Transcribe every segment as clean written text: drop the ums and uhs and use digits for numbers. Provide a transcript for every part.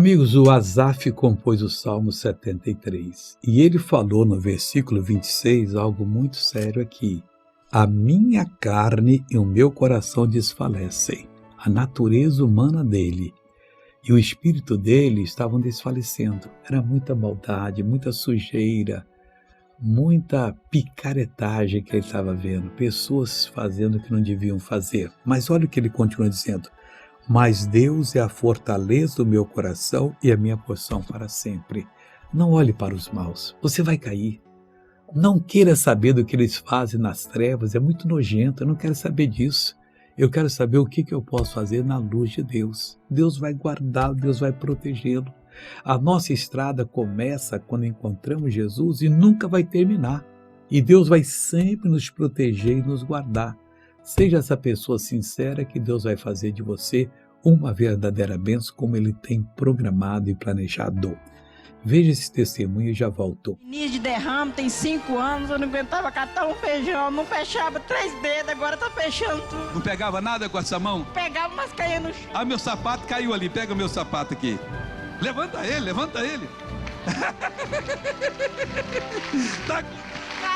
Amigos, o Asaf compôs o Salmo 73 e ele falou no versículo 26 algo muito sério aqui. A minha carne e o meu coração desfalecem, a natureza humana dele e o espírito dele estavam desfalecendo. Era muita maldade, muita sujeira, muita picaretagem que ele estava vendo, pessoas fazendo o que não deviam fazer. Mas olha o que ele continua dizendo. Mas Deus é a fortaleza do meu coração e a minha porção para sempre. Não olhe para os maus, você vai cair. Não queira saber do que eles fazem nas trevas, é muito nojento, eu não quero saber disso. Eu quero saber o que eu posso fazer na luz de Deus. Deus vai guardá-lo, Deus vai protegê-lo. A nossa estrada começa quando encontramos Jesus e nunca vai terminar. E Deus vai sempre nos proteger e nos guardar. Seja essa pessoa sincera que Deus vai fazer de você uma verdadeira bênção como Ele tem programado e planejado. Veja esse testemunho e já volto. Início de derrame, tem 5 anos, eu não aguentava catar um feijão, não fechava 3 dedos, agora tá fechando tudo. Não pegava nada com essa mão? Pegava, mas caía no chão. Ah, meu sapato caiu ali, pega o meu sapato aqui. Levanta ele, levanta ele. Tá...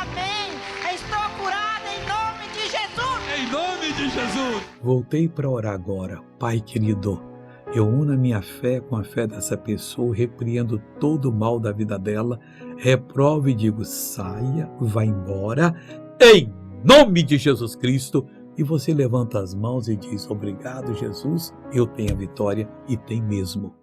Amém, estou curada em nome de Jesus. Em nome de Jesus. Voltei para orar agora. Pai querido, eu uno a minha fé com a fé dessa pessoa, repreendo todo o mal da vida dela, reprovo e digo, saia, vá embora, em nome de Jesus Cristo. E você levanta as mãos e diz, obrigado Jesus, eu tenho a vitória e tem mesmo.